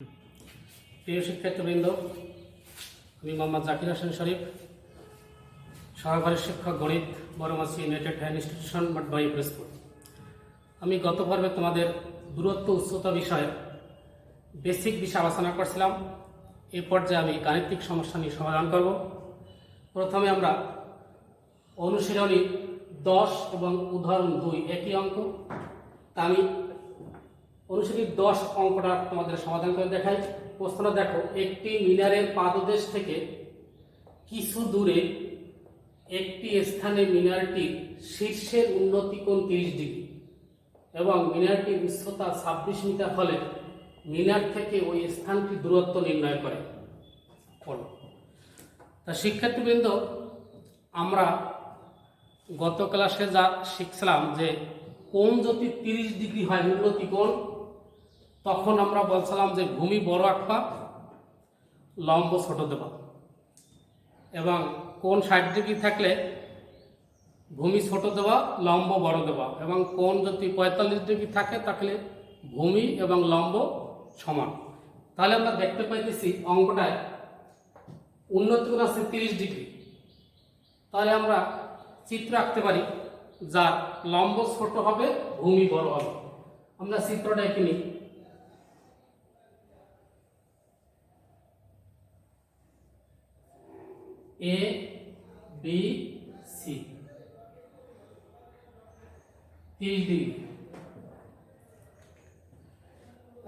প্রিয় শিক্ষার্থীবৃন্দ, আমি মোহাম্মদ জাকির হোসেন শরীফ, সহকারী শিক্ষক গণিত, Baramachhi united high institution, Mathbari Pirojpur. আমি গত পর্বে তোমাদের দূরত্ব উচ্চতা বিষয়ে বেসিক বিষয় আলোচনা করছিলাম। এই পর্যায়ে আমি গাণিতিক সমস্যা নিয়ে সমাধান করব। প্রথমে আমরা অনুশীলনী 10 এবং উদাহরণ 2 একই অঙ্ক, তা আমি অনুশীলনী 10 অঙ্কটা তোমাদের সমাধান করে দেখাই। প্রশ্নটা দেখো, একটি মিনারের পাদদেশ থেকে কিছু দূরে একটি স্থানে মিনারটির শীর্ষের উন্নতি কোণ 30 ডিগ্রি এবং মিনারটির উচ্চতা 26 মিটার হলে মিনার থেকে ওই স্থানটির দূরত্ব নির্ণয় করে। তা শিক্ষার্থীবৃন্দ, আমরা গত ক্লাসে যা শিখছিলাম যে কোণ যদি 30 ডিগ্রি হয় উন্নতি কোণ, তখন আমরা বলছিলাম যে ভূমি বড় আঁকবা, লম্ব ছোট দেবা, এবং কোণ 60 ডিগ্রি থাকলে ভূমি ছোট দেওয়া, লম্ব বড় দেওয়া, এবং কোণ যদি 45 ডিগ্রি থাকে তাহলে ভূমি এবং লম্ব সমান। তাহলে আমরা দেখতে পাইতেছি অঙ্কটায় উন্নতি কোণ আছে 30 ডিগ্রি। তাহলে আমরা চিত্র আঁকতে পারি যার লম্ব ছোট হবে, ভূমি বড় হবে। আমরা চিত্রটা এঁকে নিই। A B C 30 degree.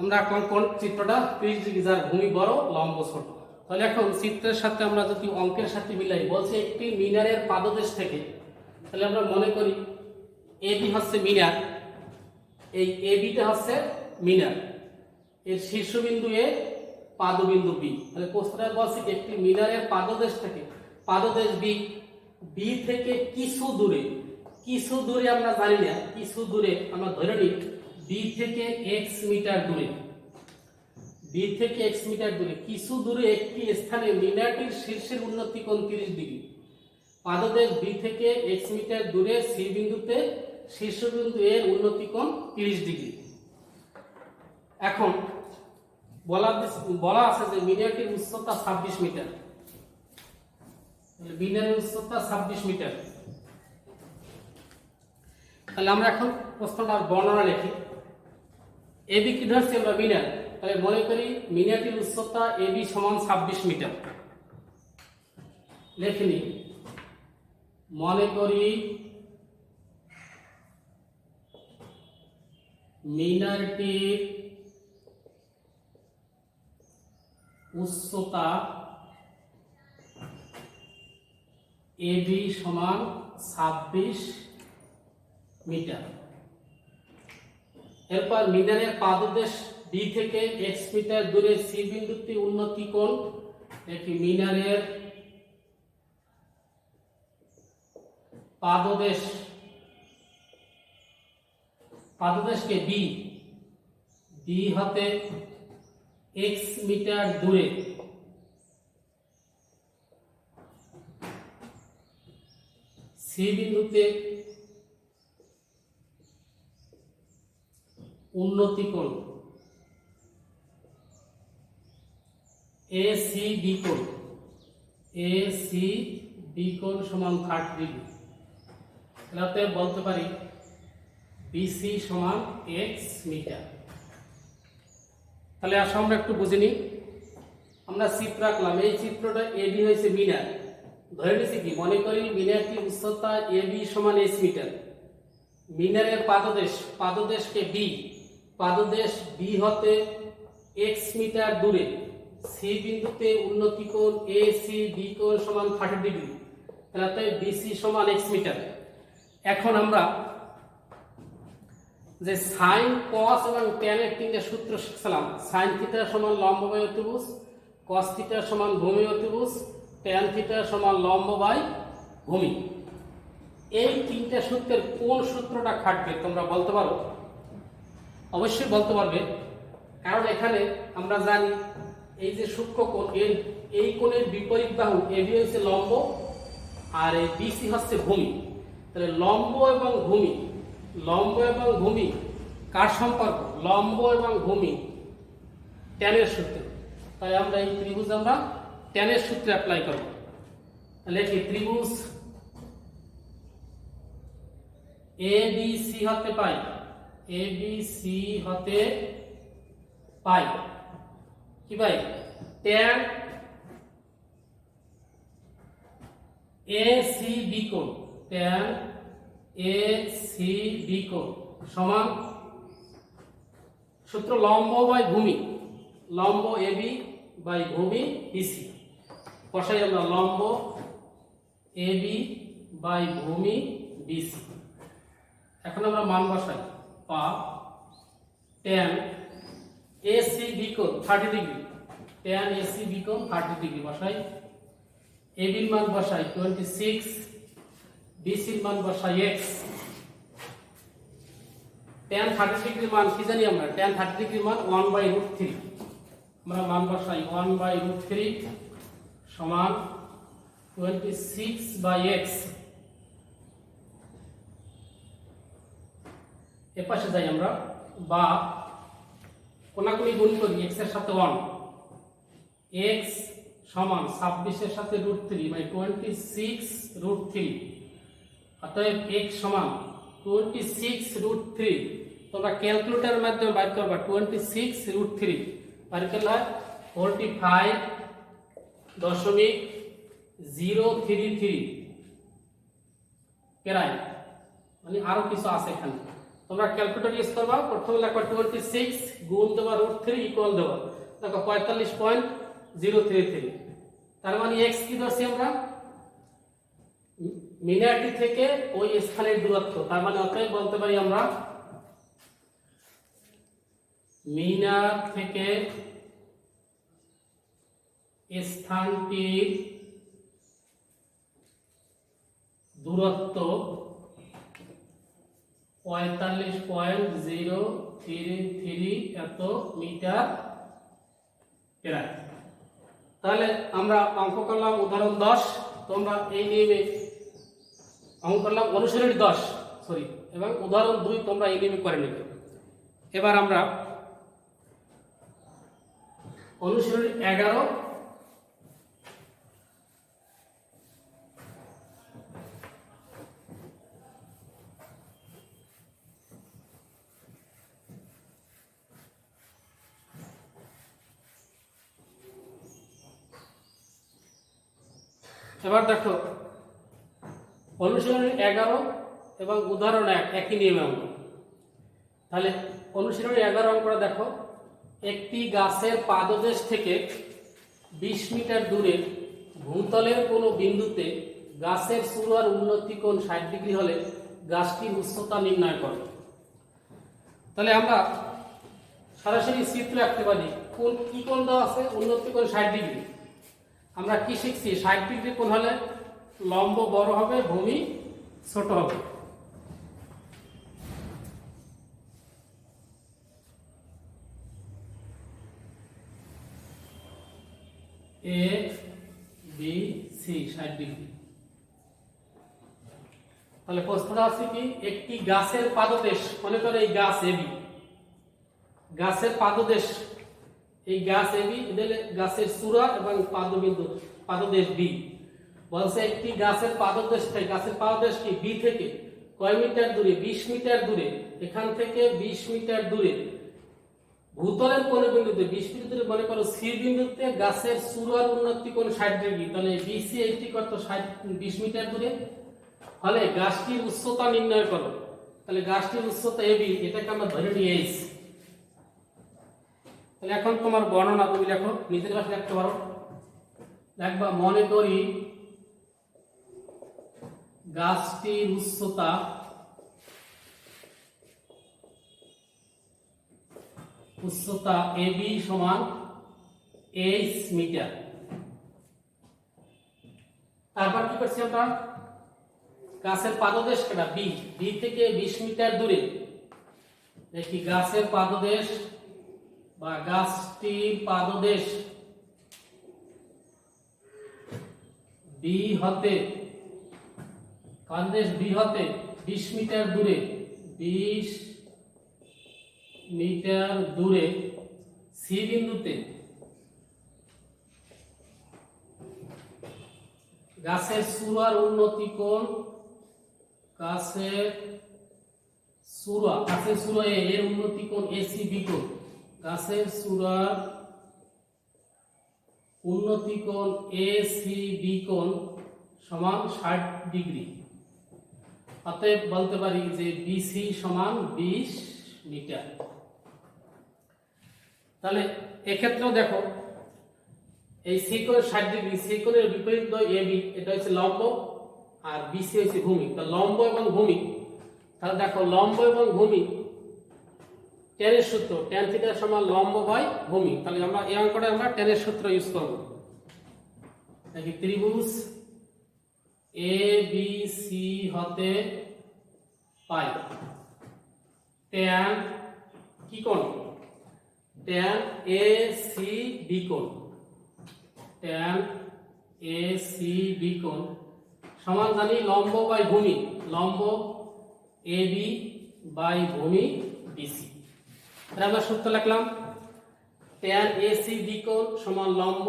আমরা এখন কোন চিত্রটা 30 ডিগ্রি, যার ভূমি বড়, লম্ব ছোট। তাহলে এখন চিত্রের সাথে আমরা যদি অঙ্কের সাথে মিলাই, বলছে একটি মিনারের পাদদেশ থেকে, তাহলে আমরা মনে করি এবি হচ্ছে মিনার, এই এবিটা হচ্ছে মিনার, এর শীর্ষবিন্দু এ, পাদবিন্দু বি। তাহলে প্রশ্নটা বলছে একটি মিনারের পাদদেশ থেকে, পাদদেশ বি, বি থেকে কিছু দূরে, কিছু দূরে আমরা জানি না, কিছু দূরে আমরা ধরে নিই বি থেকে x মিটার দূরে, বি থেকে x মিটার দূরে কিছু দূরে একটি স্থানে মিনারটির শীর্ষের উন্নতি কোণ 30 ডিগ্রি। পাদদেশ বি থেকে x মিটার দূরে সি বিন্দুতে শীর্ষবিন্দু এর উন্নতি কোণ 30 ডিগ্রি। এখন বলা আছে যে মিনারটির উচ্চতা 26 মিটার, মিনারের উচ্চতা 26 মিটার। তাহলে আমরা এখন প্রশ্নটার বর্ণনা লিখি। এবি কি ধরছি আমরা মিনার, তাহলে মনে করি মিনারটির উচ্চতা এবি সমান 26 মিটার। লিখে নিই, মনে করি মিনারটির উচ্চতা এবি সমান 26 মিটার। এরপর মিনারের পাদদেশ বি থেকে x মিটার দূরে সি বিন্দুতে উন্নতি কোণ, একটি মিনারের পাদদেশকে বি, বি হতে x মিটার দূরে সি বিন্দুতে উন্নতি কোণ এ সি বি কোণ, এ সি বি কোণ সমান 30 ডিগ্রি। তাহলে বলতে পারি বিসি সমান x মিটার। তাহলে আসলে আমরা একটু বুঝে নিই। আমরা চিত্র আঁকলাম, এই চিত্রটা এবি হয়েছে মিনার, ধরে নিয়েছি কি, মনে করি মিনারটির উচ্চতা এবি সমান h মিটার। মিনারের পাদদেশকে বি, পাদদেশ বি হতে x মিটার দূরে সি বিন্দুতে উন্নতি কোণ এ সি বি কোণ সমান 30 ডিগ্রি। তাহলে বিসি সমান x মিটার। এখন আমরা যে সাইন, কস এবং ট্যান এর তিনটা সূত্র শিখছিলাম, সাইন থিটা সমান লম্ব বাই অতিভুজ, কস থিটা সমান ভূমি অতিভুজ, ট্যান থিটা সমান লম্ব বাই ভূমি। এই তিনটা সূত্রের কোন সূত্রটা খাটবে তোমরা বলতে পারো? অবশ্যই বলতে পারবে, কারণ এখানে আমরা জানি এই যে সূক্ষ্ম কোণ, এই কোণের বিপরীত বাহু এবি হচ্ছে লম্ব আর এই বিসি হচ্ছে ভূমি। তাহলে লম্ব এবং ভূমি কার সম্পর্ক? লম্ব এবং ভূমি ট্যানের সূত্রে। তাই আমরা এই ত্রিভুজ আমরা ট্যানের সূত্রে অ্যাপ্লাই করব। তাহলে কি ত্রিভুজ ABC হতে পাই, ABC হতে পাই কি ভাই ট্যান ACB কোণ, ট্যান ACB কোণ সমান সূত্র লম্ব বাই ভূমি, লম্ব AB বাই ভূমি BC। বসাই আমরা লম্ব AB বাই ভূমি BC। এখন আমরা মান বসাই পা ট্যান ACB কোণ 30 ডিগ্রি, ট্যান ACB কোণ 30 ডিগ্রি বসাই। AB এর মান বসাই 26, BC এর মান বসাই x। ট্যান 30 ডিগ্রির মান কি জানি আমরা, ট্যান 30 ডিগ্রির মান 1/√3। আমরা মান বসাই 1/√3 সমান 26/x। এর পাশে যাই আমরা, বা কোনাকুনি গুণ করি x এর সাথে 1, x সমান 26 এর সাথে √3 মানে 26√3। অতএব x সমান 26√3। তোমরা ক্যালকুলেটরের মাধ্যমে বাইর করবা 26√3 বাইর করলে হয় 45.033 প্রায়, মানে আরো কিছু আছে এখানে। তোমরা ক্যালকুলেটর ইউজ করবা, প্রথমে লিখবা 26 গুণ দেবা √3 ইকুয়াল দেবা দেখো 45.033। তার মানে x কি ধরছি আমরা, মিনারটি থেকে ওই স্থানের দূরত্ব। তার মানে অতএব বলতে পারি আমরা মিনার থেকে স্থানটির দূরত্ব 45.033 এত মিটার প্রায়। তাহলে আমরা অঙ্ক করলাম উদাহরণ 10, তোমরা এই নিয়মে অঙ্ক করলাম অনুশীলনী 10 এবং উদাহরণ 2 তোমরা এই নিয়মে করে নেবে। এবার আমরা অনুশীলনী 11 এবার দেখো অনুশীলনী 11 এবং উদাহরণ 1 একই নিয়মে অঙ্ক। তাহলে অনুশীলনী 11 অঙ্কটা দেখো, একটি গাছের পাদদেশ থেকে 20 মিটার দূরে ভূতলের কোনো বিন্দুতে গাছের চূড়ার উন্নতি কোণ 60 ডিগ্রি হলে গাছটির উচ্চতা নির্ণয় করো। তাহলে আমরা সরাসরি চিত্র আঁকতে পারি। কোন কি কোণ দেওয়া আছে, উন্নতি কোণ 60 ডিগ্রি। আমরা কি শিখছি, 60 ডিগ্রি কোণ হলে লম্ব বড় হবে, ভূমি ছোট হবে। A B C 60 degree. তাহলে প্রশ্নটা আছে কি, একটি গাছের পাদদেশ, মনে করো এই গাছ AB, গাছের পাদদেশ, এই গাছ AB এদের গাছের চূড়া এবং পাদবিন্দু পাদদেশ B। বলছে একটি গাছের পাদদেশ থেকে, গাছের পাদদেশ কি B থেকে কয় মিটার দূরে, 20 মিটার দূরে, এখান থেকে 20 মিটার দূরে ভূতলের কোন বিন্দুতে, 20 মিটার দূরে মনে করো C বিন্দুতে গাছের চূড়ার উন্নতি কোণ 60 ডিগ্রি। তাহলে BC এটি কত 20 মিটার দূরে হলে গাছটির উচ্চতা নির্ণয় করো। তাহলে গাছটির উচ্চতা AB, এটাকে আমরা ধরে নিয়ে h। তাহলে এখন তোমার বর্ণনা তুমি লেখো, নিজের ভাষায় লিখতে পারো। লিখবা মনে করি গাছটির উচ্চতা AB সমান h মিটার। তারপর কি করছি আমরা, গাছের পাদদেশ কেনা B থেকে 20 মিটার দূরে, দেখি গাছের পাদদেশ বা গাছটির পাদদেশ B হতে 20 মিটার দূরে, 20 মিটার দূরে সি বিন্দুতে গাছের চূড়ার উন্নতি কোণ গাছের চূড়া এর উন্নতি কোণ এসি বি কোণ গাছের চূড়ার উন্নতি কোণ এসি বি কোণ সমান 60 ডিগ্রি। অতএব বলতে পারি যে বিসি সমান 20 মিটার। তাহলে এক্ষেত্রেও দেখো এই সি কোণের 60 ডিগ্রি, সি কোণের বিপরীত এবি, এটা হচ্ছে লম্ব আর বিসি হচ্ছে ভূমি। তো লম্ব এবং ভূমি, তাহলে দেখো লম্ব এবং ভূমি টেনের সূত্র tan থিটা সমান লম্ব বাই ভূমি। তাহলে আমরা এই অঙ্কটা আমরা টেনের সূত্র ইউজ করব। দেখি ত্রিভুজ এ বি সি হতে পাই tan কি কোণ, tan এ সি বি কোণ, tan এ সি বি কোণ সমান জানি লম্ব বাই ভূমি, লম্ব এ বি বাই ভূমি বিসি। তাহলে আমরা সূত্র লিখলাম tan এ সি বি কোণ সমান লম্ব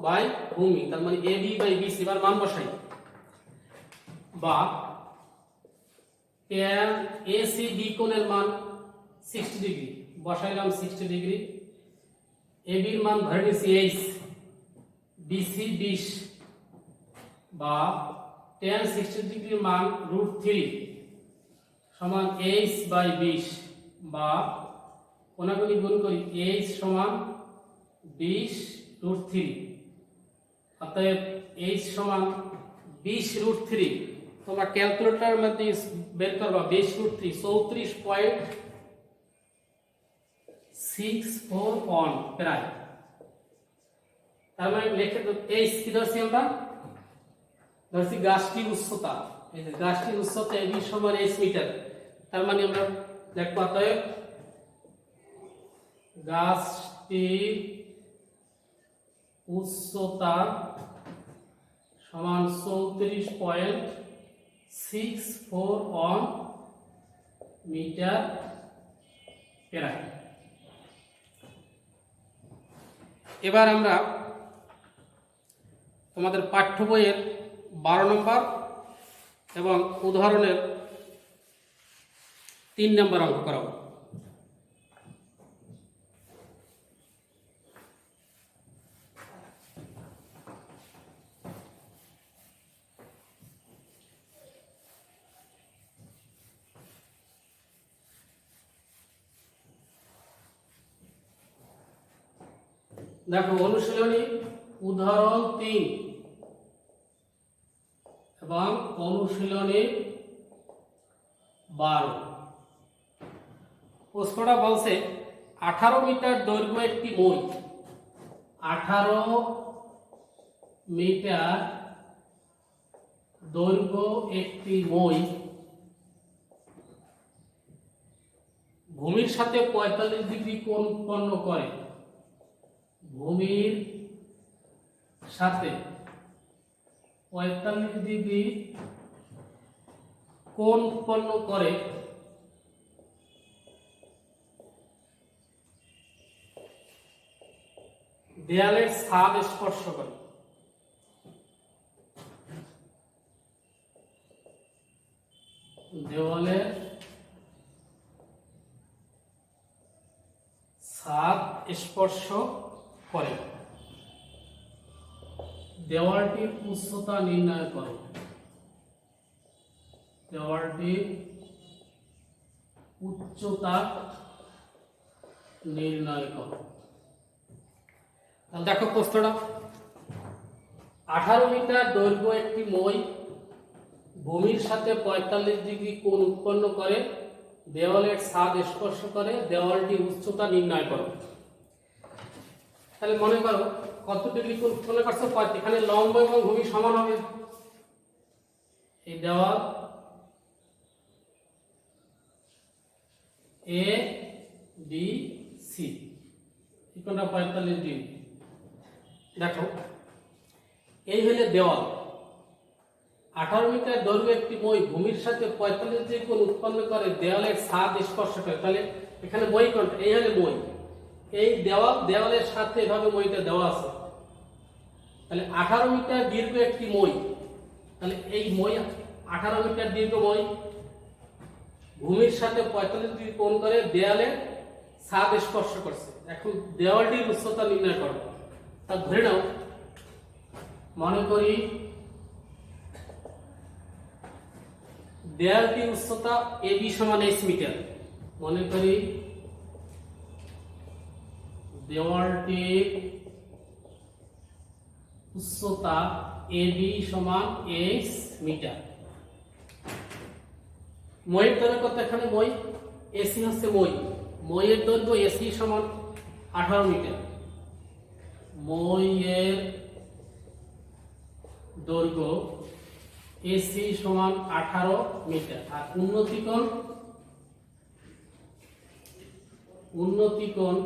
বাই ভূমি, তার মানে এ বি বাই বিসি। এবার মান বসাই, বা tan এ সি বি কোণের মান 60 ডিগ্রি, বসাইলাম 60 ডিগ্রি। এ বির মান ধরে নিয়েছি এইচ, বিসি 20, বা tan 60 ডিগ্রির মান √3 সমান এইচ বাই 20, বা কোনাকুনি গুণ করি এইচ সমান 20√3। অতএব এইচ সমান 20√3। তোমরা ক্যালকুলেটরের মধ্যে বের করবা 20√3 34.641 প্রায়। তার মানে লিখে তো এইচ কি ধরছি আমরা, ধরছি গাছটির উচ্চতা। এই যে গাছটির উচ্চতা এবি সমান এইচ মিটার। তার মানে আমরা দেখব অতএব গাছটির উচ্চতা সমান 34.641 মিটার প্রায়। এবার আমরা তোমাদের পাঠ্য বইয়ের 12 নম্বর এবং উদাহরণের 3 নম্বর অঙ্ক করাবো। দেখো অনুশীলনী উদাহরণ 3 এবং অনুশীলনী 12। প্রশ্নটা বলছে 18 মিটার দৈর্ঘ্য একটি মই, 18 মিটার দৈর্ঘ্য একটি মই ভূমির সাথে 45 ডিগ্রি কোণ উৎপন্ন করে। ভূমির সাথে 45 ডিগ্রি কোণ উৎপন্ন করে দেয়ালের ছাদ স্পর্শ করে। দেওয়ালের ছাদ স্পর্শ করে। দেওয়ালটির উচ্চতা নির্ণয় করো। দেওয়ালটির উচ্চতা নির্ণয় করো। দেখো প্রশ্নটা 18 মিটার দৈর্ঘ্য একটি মই ভূমির সাথে 45 ডিগ্রি কোণ উৎপন্ন করে দেওয়ালের ছাদ স্পর্শ করে, দেওয়ালটির উচ্চতা নির্ণয় করো। তাহলে মনে করো কত ডিগ্রি কোণ উৎপন্ন করছে, এখানে লম্ব এবং ভূমি সমান হবে। এই দেওয়াল এ বি সি এই কোণটা 45 ডিগ্রি। দেখো এই হলো দেওয়াল, 18 মিটার দৈর্ঘ্য একটি মই ভূমির সাথে 45 ডিগ্রি কোণ উৎপন্ন করে দেওয়ালের ছাদ স্পর্শ করে। তাহলে এখানে মই কোণটা, এই হলো মই, এই দেওয়ালের সাথে এভাবে মইটা দেওয়া আছে, তাহলে 18 মিটার দীর্ঘ একটি মই, তাহলে এই মই 18 মিটার দীর্ঘ মই ভূমির সাথে 45 ডিগ্রি কোণ করে দেয়ালে ছাদ স্পর্শ করছে। এখন দেওয়ালটির উচ্চতা নির্ণয় করো। তা ধরে নাও, মনে করি দেয়ালটির উচ্চতা AB সমান h মিটার। মনে করি দেওয়ালটির উচ্চতা AB সমান h মিটার। মইয়ের দৈর্ঘ্য কত? এখানে মই AC হচ্ছে মইয়ের দৈর্ঘ্য AC সমান 18 মিটার। মইয়ের দৈর্ঘ্য AC সমান 18 মিটার। আর উন্নতি কোণ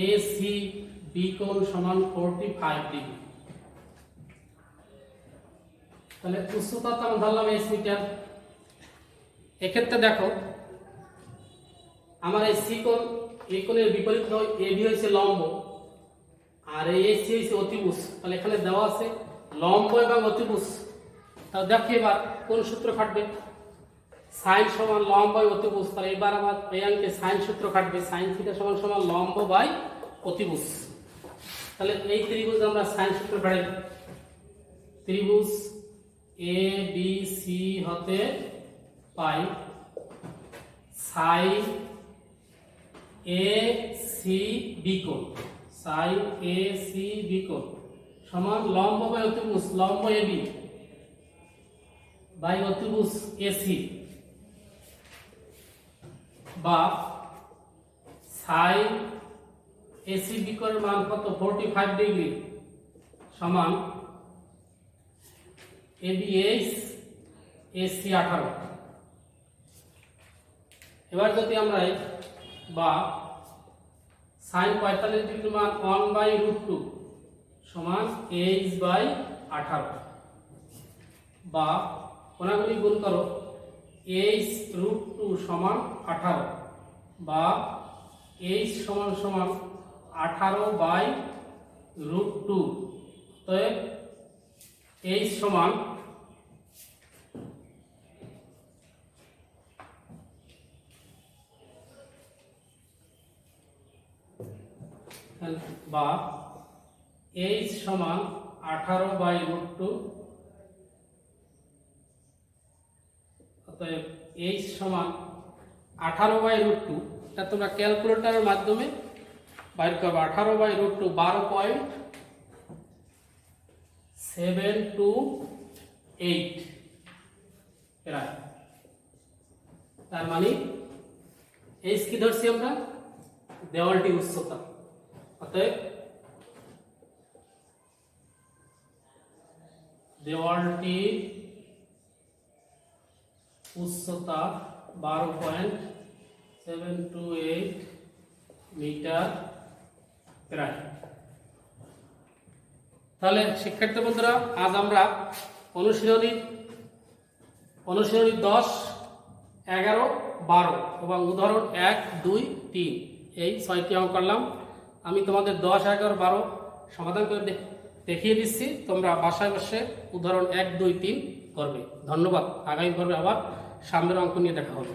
ACB কোণ সমান 45 ডিগ্রি। তাহলে উচ্চতা তো আমরা ধরলাম h মিটার। এক্ষেত্রে দেখো, আমার এই সি কোণ, এই কোণের বিপরীত AB হয়েছে লম্ব, আর এই AC হয়েছে অতিভুজ। তাহলে এখানে দেওয়া আছে লম্ব এবং অতিভুজ। তাহলে দেখো এবার কোন সূত্র খাটবে? সাইন সমান লম্ব বাই অতিভুজ। তাহলে এবার আমার এই অঙ্কে সাইন সূত্র খাটবে, সাইন থিটা সমান সমান লম্ব বাই অতিভুজ। তাহলে এই ত্রিভুজ আমরা সাইন সূত্র খাটাই। ত্রিভুজ ABC হতে পাই সাইন ACB কোণ, সাইন ACB কোণ সমান লম্ব বাই অতিভুজ, লম্ব AB বাই অতিভুজ AC, বা সাইন ACB কোণের মান কত? 45 ডিগ্রি সমান ABH AC 18। এবার যদি আমরা বা সাইন 45 ডিগ্রি মান 1/√2 সমান h/18, বা কোণাগুলি গুণ করো h√2 সমান 18, বা h সমান সমান 18/√2। তো h সমান বা h সমান 18/√2, অতএব h সমান 18/√2। এটা তোমরা ক্যালকুলেটরের মাধ্যমে বাইর করবে। 18/√2 12.728 প্রায়। তার মানে h কি ধরছি আমরা? দেওয়ালটি উচ্চতা। অতএব দেওয়ালটির উচ্চতা 12.728 মিটার প্রায়। তাহলে শিক্ষার্থী বন্ধুরা, আজ আমরা অনুশীলনী 10, 11, 12 এবং উদাহরণ 1, 2, 3 এই 6টি অঙ্ক করলাম। আমি তোমাদের 10, 11, 12 সমাধান করে দেখিয়ে দিচ্ছি। তোমরা বাসায় বসে উদাহরণ 1, 2, 3 করবে। ধন্যবাদ। আগামী পর্বে আবার সামনের অঙ্ক নিয়ে দেখা হবে।